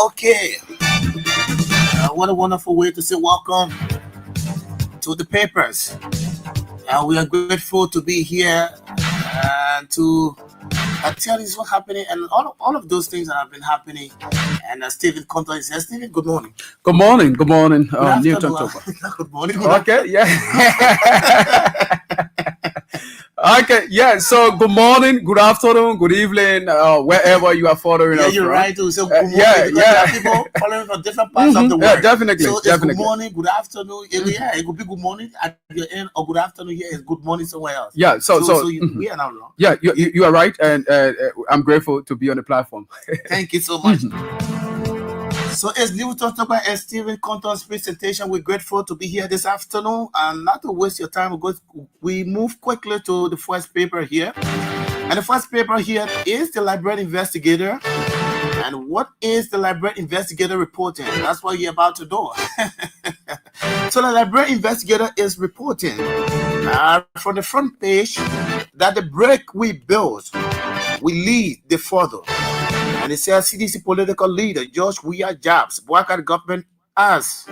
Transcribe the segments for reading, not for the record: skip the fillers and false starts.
Okay, what a wonderful way to say welcome to the papers. We are grateful to be here and to tell you what's happening and all of those things that have been happening. And Stephen Conton is here. Stephen, good morning. Good morning. Good morning, Newton afternoon. Toba. Good morning. Okay, yeah. Okay, yeah. So good morning, good afternoon, good evening, wherever you are following Yeah, us you're from. right. To say good morning yeah, because there are people following from different parts of the world. Yeah, definitely, So it's definitely. good morning, good afternoon. Yeah, it could be good morning at your end or good afternoon here is good morning somewhere else. Yeah, so We are not wrong. yeah, you are right, and I'm grateful to be on the platform. Thank you so much. So as Newton Toba and Stephen Conton's presentation, we're grateful to be here this afternoon and not to waste your time. We move quickly to the first paper here. And the first paper here is the Liberian Investigator. And what is the Liberian Investigator reporting? That's what you're about to do. So the Liberian Investigator is reporting from the front page that the break we built will lead the further. And it says CDC political leader George Weah Jobs, Bouakar government as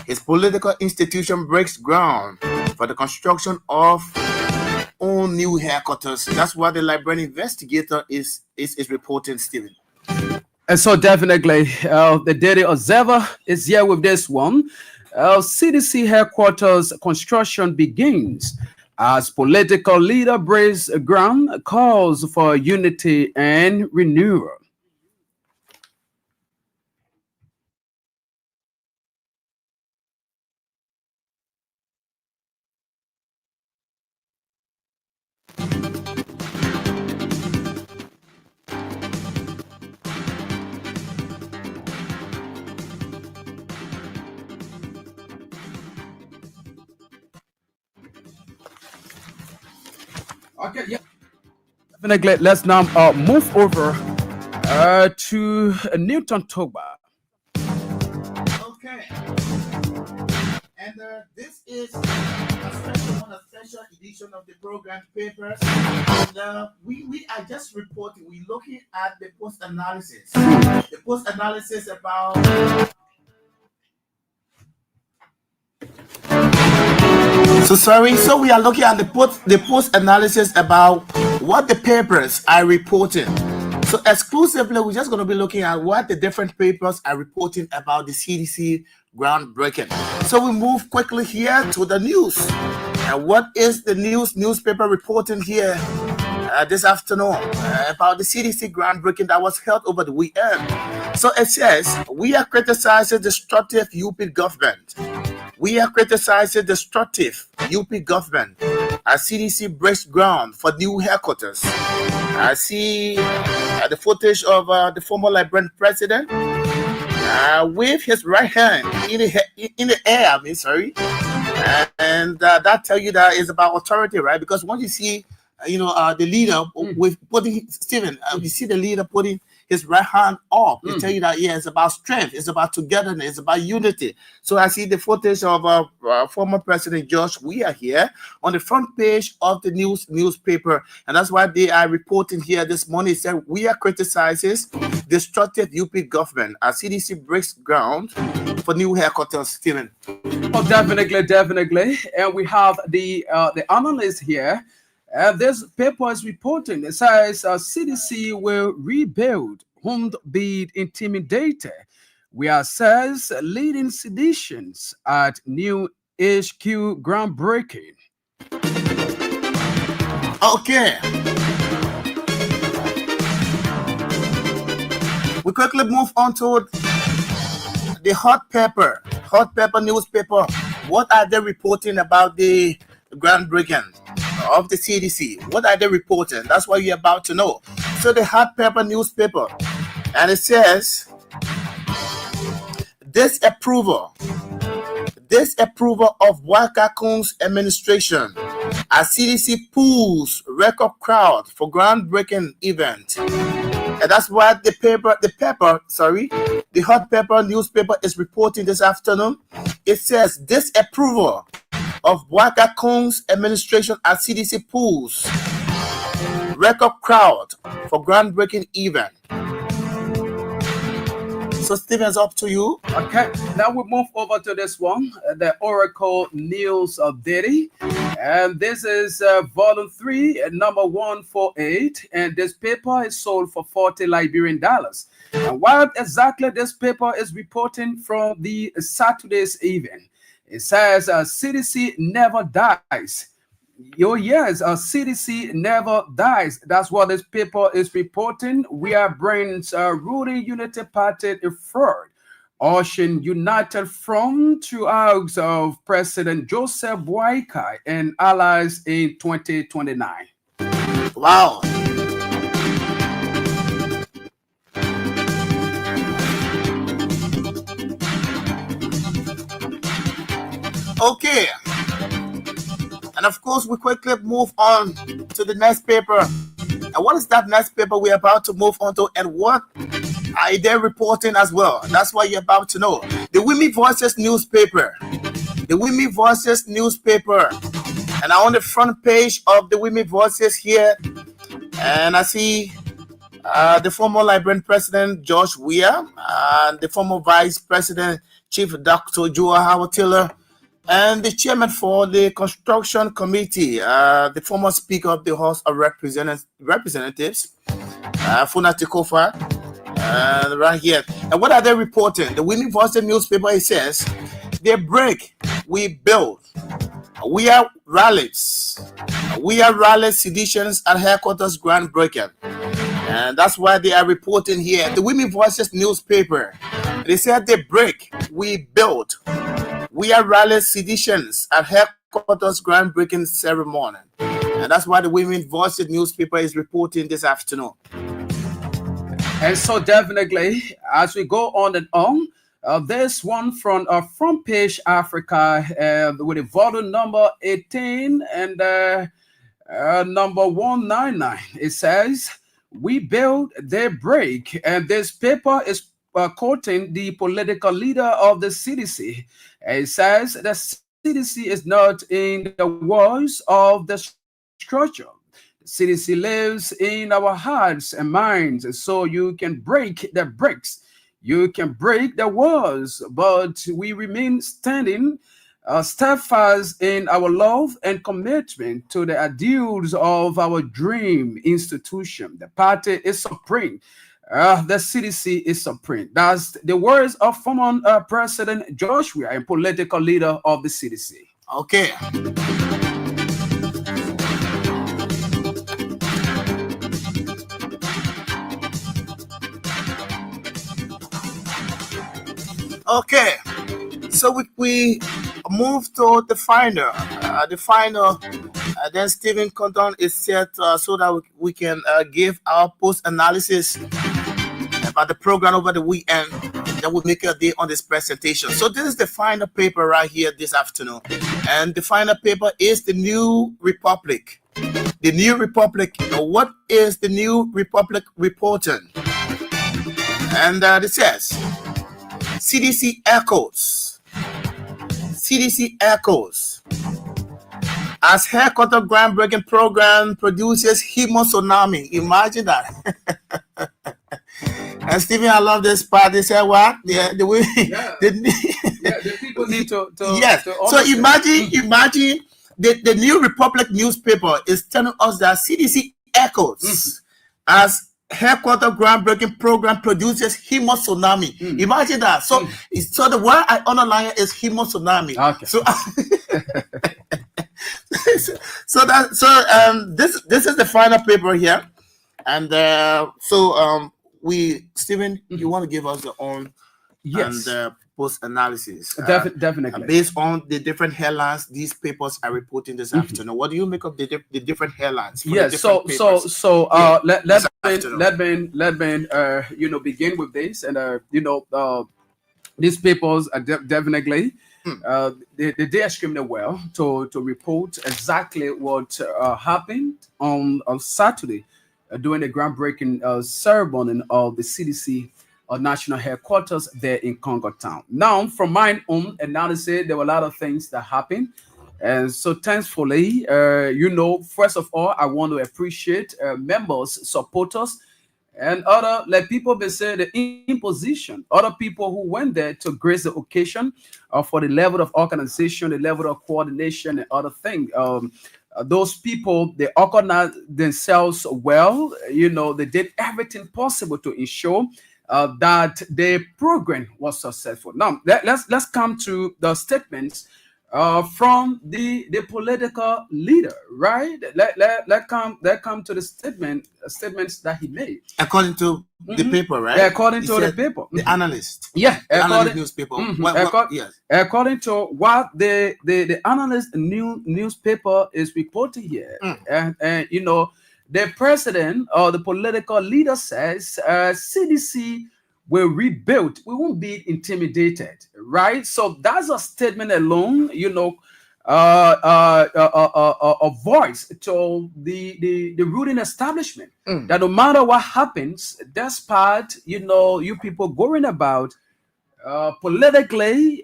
his political institution breaks ground for the construction of all new headquarters. That's what the Liberian Investigator is reporting, Stephen. And so definitely, the Daily Observer is here with this one. CDC headquarters construction begins as political leader breaks ground, calls for unity and renewal. Okay, yeah. Definitely, let's now move over to Newton Toba. Okay. And this is a special edition of the program papers. And we are just reporting, we're looking at the post analysis. The post analysis about So we are looking at the post analysis about what the papers are reporting. So exclusively, we're just going to be looking at what the different papers are reporting about the CDC groundbreaking. So we move quickly here to the news. And what is the newspaper reporting here this afternoon about the CDC groundbreaking that was held over the weekend? So it says, we are criticizing destructive UP government. We are criticizing destructive UP government as CDC breaks ground for new headquarters. I see the footage of the former Liberian president with his right hand in the air. And that tell you that is about authority, right? Because once you see, the leader with putting Stephen, you see the leader putting his right hand up. They tell you that, yeah, it's about strength, it's about togetherness, it's about unity. So I see the footage of former President George Weah here on the front page of the newspaper. And that's why they are reporting here this morning. It said, Weah criticizes destructive UP government as CDC breaks ground for new headquarters. Stephen. Oh, definitely. And we have the analyst here. This paper is reporting. It says CDC will rebuild whom be intimidated. We are says leading seditions at new HQ groundbreaking. Okay. We quickly move on to the hot pepper newspaper. What are they reporting about the groundbreaking of the CDC? What are they reporting? That's what you're about to know. So the hot pepper newspaper, and it says this approval of Waka Kun's administration as CDC pulls record crowd for groundbreaking event. And that's what the hot pepper newspaper is reporting this afternoon. It says this approval of Waka Kun's administration at CDC pools record crowd for groundbreaking event. So Stephen's up to you. Okay, now we move over to this one, the Oracle News Daily. And this is volume 3, number 148. And this paper is sold for $40 Liberian. And what exactly this paper is reporting from the Saturday's event? It says CDC never dies. Yes, CDC never dies. That's what this paper is reporting. Weah brings ruling unity party effort. Ocean United Front to arms of President Joseph Boakai and allies in 2029. Wow. Okay. And of course, we quickly move on to the next paper. And what is that next paper we're about to move on to? And what are they reporting as well? That's what you're about to know. The Women Voices newspaper. The Women Voices newspaper. And I'm on the front page of the Women Voices here. And I see the former Liberian President George Weah, and the former Vice President Chief Dr. Joa Howard Taylor, and the chairman for the construction committee, the former speaker of the House of Representatives, Funa Tikofa, right here. And what are they reporting? The Women Voices newspaper, it says, they break, we build. Weah rallies seditions at headquarters groundbreaking. And that's why they are reporting here. The Women Voices newspaper, they said they break, we build. Weah rallies seditions at headquarters groundbreaking ceremony. And that's why the Women Voices newspaper is reporting this afternoon. And so definitely, as we go on and on, this one from Front Page Africa with a volume number 18 and number 199. It says, we build, they break. And this paper is quoting the political leader of the CDC. It says the CDC is not in the walls of the structure. The CDC lives in our hearts and minds. So you can break the bricks, you can break the walls, but we remain standing steadfast in our love and commitment to the ideals of our dream institution. The party is supreme. The CDC is supreme. That's the words of former President George Weah, a political leader of the CDC. Okay. Okay. So we move to the final. Then Stephen Condon is set so that we can give our post-analysis about the program over the weekend. Then we'll make a day on this presentation. So this is the final paper right here this afternoon. And the final paper is the New Republic. The New Republic. What is the New Republic reporting? And it says, CDC echoes. CDC echoes. As headquarter groundbreaking program produces Hemo Tsunami. Imagine that. And Stephen, I love this part. They said what? The way The people need to yes. to So understand. imagine the New Republic newspaper is telling us that CDC echoes as headquarter groundbreaking program produces Hemo Tsunami. Imagine that. So so the word I underline is Hemo Tsunami. Okay. So this is the final paper here, and Stephen, you want to give us your own Yes. and post analysis Definitely. based on the different headlines these papers are reporting this afternoon. What do you make of the different headlines? For the Yes. So different so papers? let afternoon. me begin with this, and these papers are definitely they did extremely well to report exactly what happened on Saturday during the groundbreaking ceremony of the CDC national headquarters there in Congo Town. Now, from my own analysis, there were a lot of things that happened. And so, thankfully, first of all, I want to appreciate members, supporters, and other, like people may say, the imposition, other people who went there to grace the occasion for the level of organization, the level of coordination, and other things. Those people, they organized themselves well. They did everything possible to ensure that the program was successful. Now, let's come to the statements from the political leader, right? Let come to the statements that he made. According to the paper, right? Yeah, according He to the said paper. the analyst. Yeah, The analyst according newspaper. Yes. according to what the analyst newspaper is reporting here, and the president or the political leader says CDC will rebuild. We won't be intimidated, right? So that's a statement alone, a voice to the ruling establishment that no matter what happens, despite you people going about politically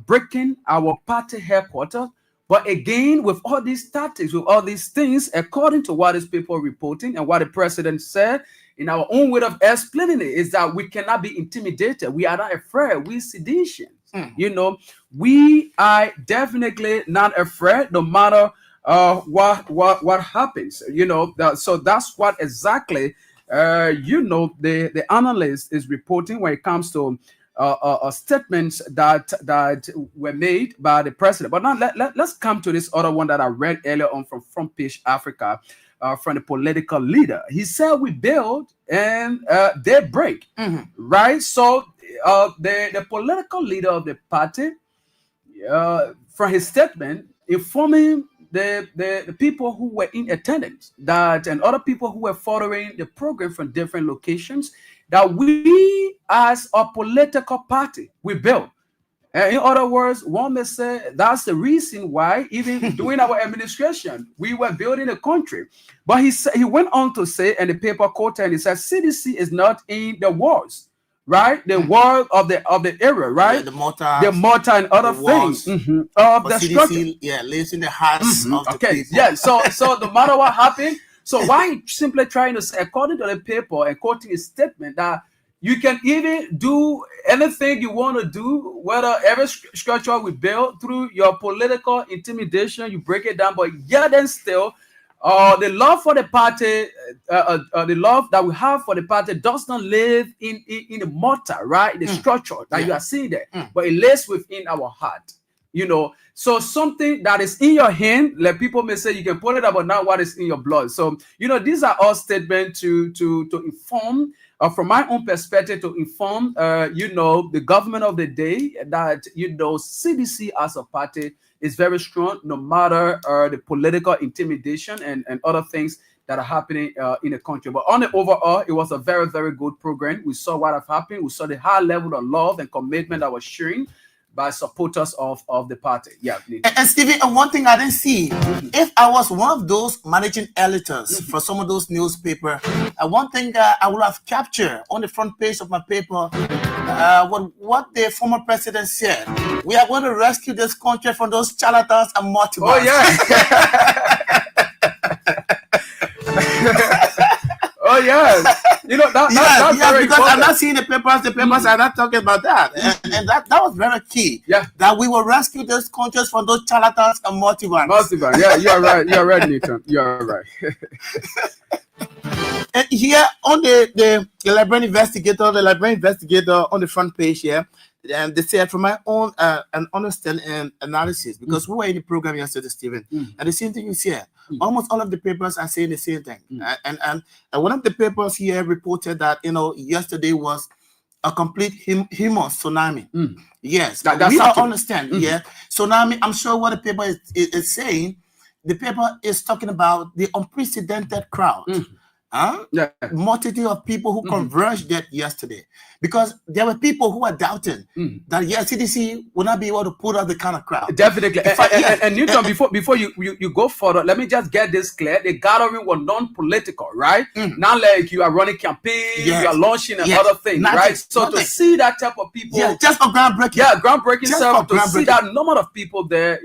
breaking our party headquarters. But again, with all these tactics, with all these things, according to what is people reporting and what the president said, in our own way of explaining it, is that we cannot be intimidated. We are not afraid. We seditious. We are definitely not afraid, no matter what happens. So that's what exactly the analyst is reporting when it comes to statements that were made by the president. But now let's come to this other one that I read earlier on from Front Page Africa, from the political leader. He said we build and they break, right? So the political leader of the party, from his statement, informing the people who were in attendance and other people who were following the program from different locations, that we as a political party, we built. And in other words, one may say that's the reason why even during our administration, we were building a country. But he went on to say, and the paper quoted, and he said, CDC is not in the wars, right? The war of the era, right? Yeah, the mortar and other things of the CDC, structure. lives in the hearts of the people. Yeah. So no matter what happened, so why simply trying to say, according to the paper and quoting his statement, that you can even do anything you want to do, whether every structure we build through your political intimidation, you break it down, but yet then still, the love for the party, the love that we have for the party does not live in the mortar, right? The structure that you are seeing there, but it lives within our heart. So something that is in your hand, like people may say, you can pull it up, but not what is in your blood. So these are all statements to inform, from my own perspective, to inform the government of the day that CDC as a party is very strong, no matter the political intimidation and other things that are happening in the country. But on the overall, it was a very, very good program. We saw what have happened. We saw the high level of love and commitment that was sharing by supporters of the party. Yeah. And Stephen, and one thing I didn't see, if I was one of those managing editors for some of those newspapers, one thing I would have captured on the front page of my paper, what the former president said. We are going to rescue this country from those charlatans and motivators. Oh yeah. Oh yeah. You know that's very because important. I'm not seeing the papers. The papers are not talking about that, and that was very key. Yeah. That we will rescue those countries from those charlatans and motivators. Motivator. Yeah, you are right. You are right, Nathan. You are right. And here on the Liberian investigator on the front page here, and they said from my own and understanding and analysis, because we were in the program yesterday, Stephen, and the same thing you said. Almost all of the papers are saying the same thing. And one of the papers here reported that yesterday was a complete humus tsunami. Yes, that's we all something. understand. Yeah, tsunami. I'm sure what the paper is saying. The paper is talking about the unprecedented crowd. Yeah. Multitude of people who converged that yesterday, because there were people who were doubting that CDC would not be able to put out the kind of crowd. Definitely. And Newton, before you go further, let me just get this clear. The gathering was non-political, right? Not like you are running campaigns, you are launching another thing, right? So to see that type of people, just for groundbreaking, groundbreaking stuff, to see that number of people there,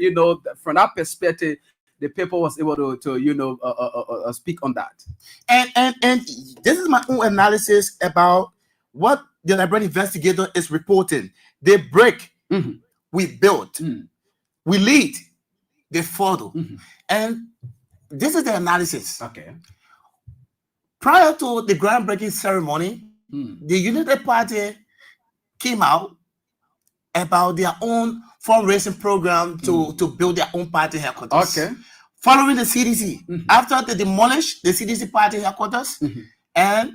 from that perspective, the paper was able to speak on that. And this is my own analysis about what the Liberian investigator is reporting. They break, we build, we lead, they follow. And this is the analysis. Okay. Prior to the groundbreaking ceremony, the United Party came out about their own fundraising program to build their own party headquarters. Okay. Following the CDC, after they demolished the CDC party headquarters, and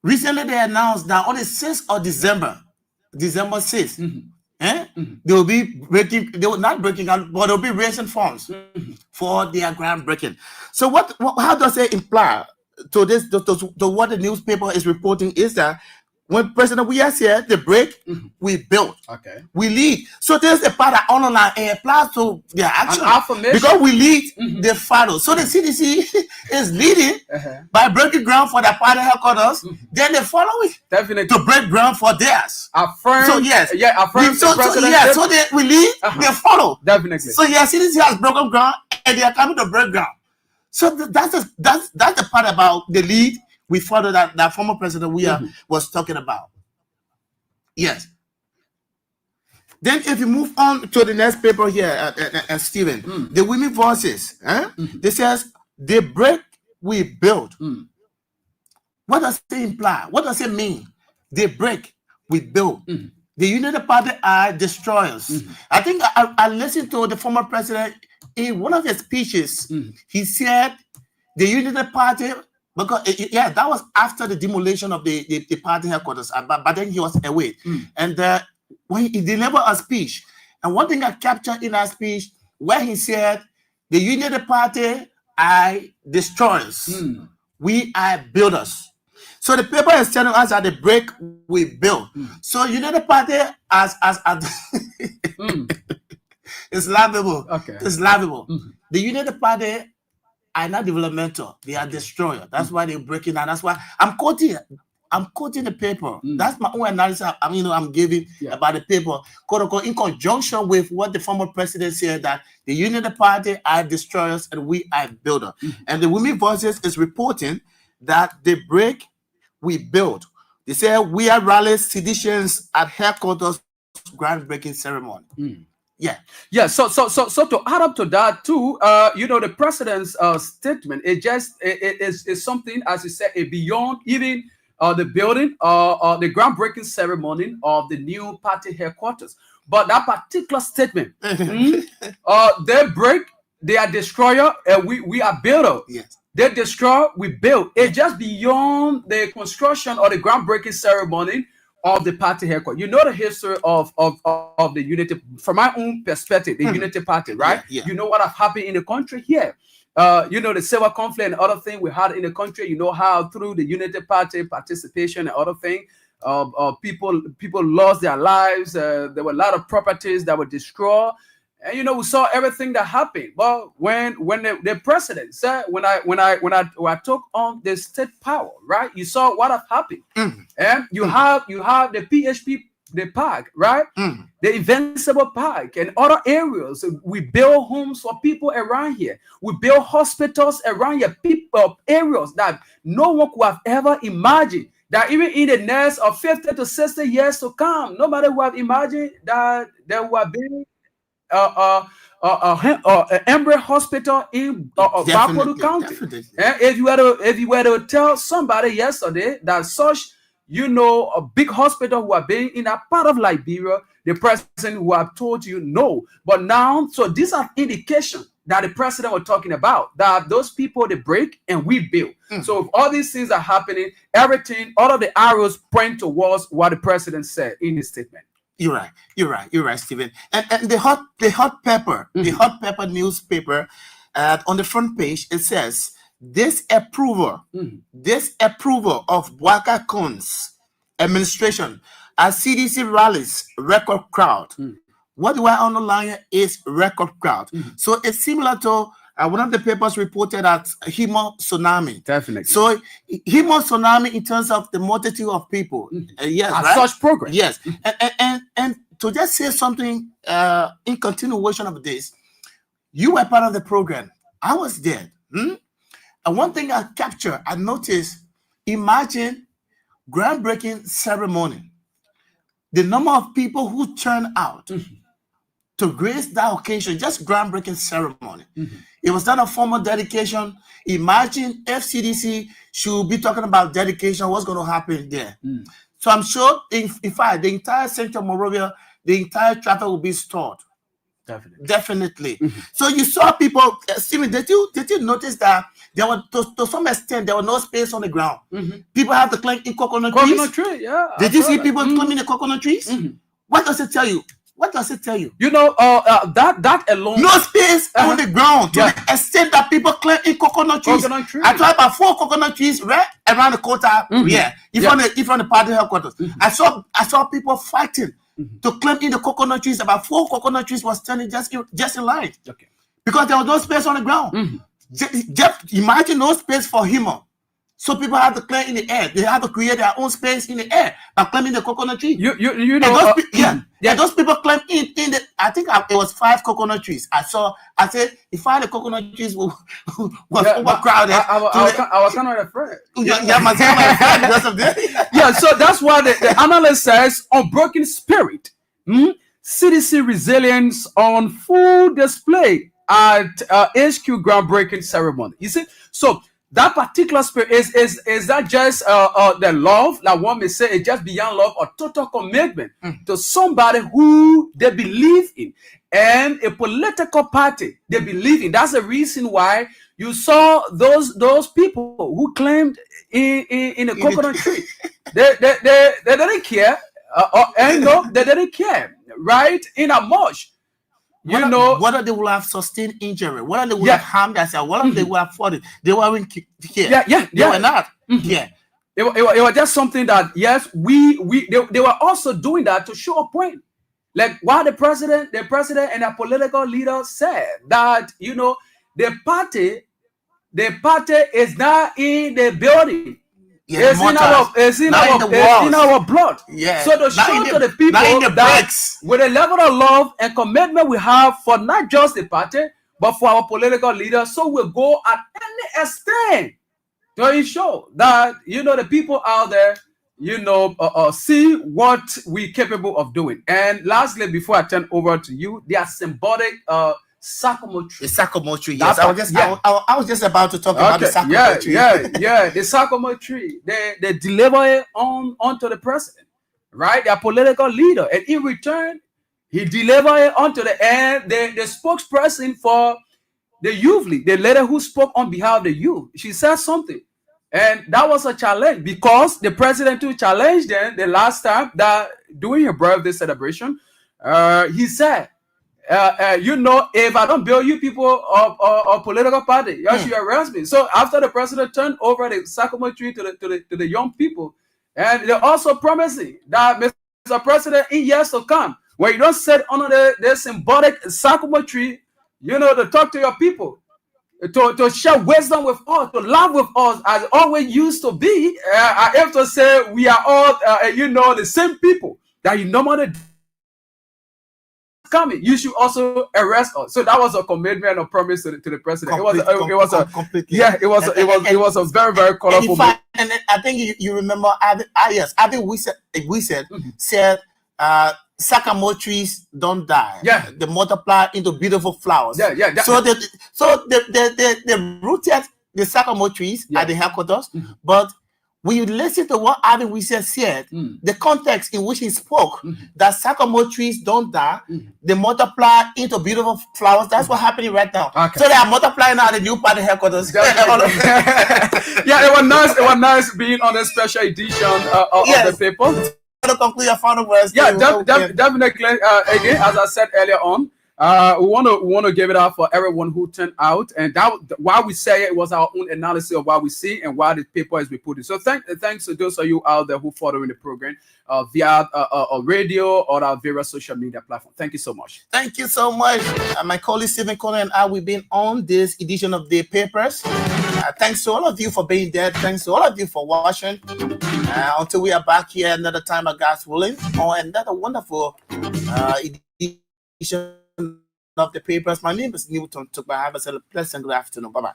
recently they announced that on the 6th of December 6th, they will be breaking. They will not breaking out, but they'll be raising funds for their groundbreaking. So how does it imply to this? To what the newspaper is reporting is that when President Weah said the break, we build, we lead. So there's a part that online applies to their action. Because we lead, they follow. So the CDC is leading by breaking ground for their party headquarters. Then they follow it. Definitely. To break ground for theirs. Affirm. So yes. Yeah, affirm. So we lead, they follow. Definitely. So yeah, CDC has broken ground and they are coming to break ground. So that's the part about the lead. We follow that former President Weah was talking about. Yes. Then if you move on to the next paper here, Stephen, the Women Voices, they says, they break, we build. What does it imply? What does it mean? They break, we build. The United Party are destroyers. I think I listened to the former president in one of his speeches. He said the United Party, because that was after the demolition of the party headquarters, but then he was away. And when he delivered a speech, and one thing I captured in that speech, where he said, the United Party are destroyers, we are builders. So the paper is telling us that the break we build. So United Party as it's laughable. Okay. It's laughable. The United Party are not developmental, they are destroyer. That's why they're breaking down. That's why I'm quoting the paper. That's my own analysis I'm giving about the paper, quote unquote, in conjunction with what the former president said, that the United Party are destroyers and we are builder. And the Women Voices is reporting that they break, we build. They say we are rallies seditions at headquarters groundbreaking ceremony. Yeah. So to add up to that too, the president's statement, it is something, as you said, beyond even the building or the groundbreaking ceremony of the new party headquarters. But that particular statement, they break, they are destroyer, and we are builder. Yes. They destroy, we build. It's just beyond the construction or the groundbreaking ceremony of the party headquarters. You know the history of the Unity, from my own perspective, the Unity Party, right? You know what have happened in the country here. The civil conflict and other thing we had in the country. You know how through the Unity Party participation and other thing, People lost their lives. There were a lot of properties that were destroyed. And we saw everything that happened. But when the president said, when I took on the state power, right? You saw what have happened. And you have the PHP, the park, right? The Invincible Park and other areas. We build homes for people around here. We build hospitals around here. People areas that no one could have ever imagined. That even in the next of 50 to 60 years to come, nobody would have imagined that there would be Embry Hospital in Bakodu County. If you were to tell somebody yesterday that such a big hospital who are being in a part of Liberia, the president will have told you no. But now, so these are indications that the president was talking about, that those people, they break and we build. So if all these things are happening, all of the arrows point towards what the president said in his statement. You're right, Stephen. And the hot pepper, the hot pepper newspaper, on the front page, it says, this approval of Waka Kone's administration at CDC rallies record crowd. What do I underline is record crowd. So it's similar to one of the papers reported at Himo Tsunami. Definitely. So Himo Tsunami in terms of the multitude of people. Yes, right? Such progress. Yes. And to just say something in continuation of this, you were part of the program. I was there. And one thing I noticed, imagine groundbreaking ceremony. The number of people who turned out to grace that occasion, just groundbreaking ceremony. It was not a formal dedication. Imagine FCDC should be talking about dedication, what's going to happen there. So I'm sure, in fact, the entire Central Monrovia, the entire traffic will be stored. Definitely. So you saw people, Stephen, did you notice that there were, to some extent, there was no space on the ground? People have to climb in coconut trees. Yeah. Did you see people climbing the coconut trees? What does it tell you? That alone. No space on the ground to the extent that people climb in coconut trees. I saw about 4 coconut trees right around the quota. In front of the party headquarters. I saw people fighting to climb in the coconut trees. About 4 coconut trees was standing just in line. Because there was no space on the ground. Just imagine no space for him. So people have to climb in the air. They have to create their own space in the air by climbing the coconut tree. Those people climb in the. I think it was 5 coconut trees. I said if the coconut trees was overcrowded. I was kind of afraid. Because of this. So that's why the analyst says unbroken spirit, CDC resilience on full display at HQ groundbreaking ceremony. You see, so. That particular spirit is that just the love, like one may say, it's just beyond love or total commitment to somebody who they believe in and a political party they believe in. That's the reason why you saw those people who claimed in a coconut tree. They didn't care, they didn't care, right? In a much. Whether they will have sustained injury, whether they will have harmed themselves, whether they will have fought it, they weren't here. They were not here. It was just something that they were also doing that to show a point. Like what the president and the political leader said that the party is not in the building. It's in our blood. So to show to the people that with a level of love and commitment we have for not just the party, but for our political leaders, so we'll go at any extent to ensure that the people out there see what we're capable of doing. And lastly, before I turn over to you, they are symbolic sycamore tree. The sycamore tree. Yes, I was just about to talk about the sycamore tree. The sycamore tree. They deliver it onto the president, right? Their political leader, and in return, he delivered it onto the spokesperson for the youth league, the lady who spoke on behalf of the youth. She said something, and that was a challenge because the president too challenged them the last time that during her birthday celebration. He said, if I don't build you people or political party, you should arrest me. So after the president turned over the sycamore tree to the young people, And they're also promising that, Mr. President, in years to come, when you don't sit under the symbolic sycamore tree, to talk to your people, to share wisdom with us, to love with us, as it always used to be. I have to say, we are all, the same people that you normally coming. You should also arrest us. So that was a commitment and a promise to the president. It was a very, very colorful. And I think you remember, yes, I think we said sycamore trees don't die. Yeah, they multiply into beautiful flowers. Yeah. So they rooted the sycamore trees at the headquarters, but when you listen to what Adam Wiese said, the context in which he spoke, that sycamore trees don't die, they multiply into beautiful flowers. That's what's happening right now. Okay. So they are multiplying now at the new party headquarters. Yeah, it was nice. It was nice being on a special edition of the paper. To conclude your final words. Yeah, definitely. Again, as I said earlier on, we want to give it up for everyone who turned out, and that why we say it was our own analysis of what we see and why the paper is reported. So thanks to those of you out there who following the program via radio or our various social media platforms. Thank you so much. Thank you so much. My colleague Stephen Conner and I, we've been on this edition of the papers. Thanks to all of you for being there. Thanks to all of you for watching. Until we are back here another time, God's willing, on another wonderful edition of the papers. My name is Newton Tukba. Have a pleasant good afternoon. Bye-bye.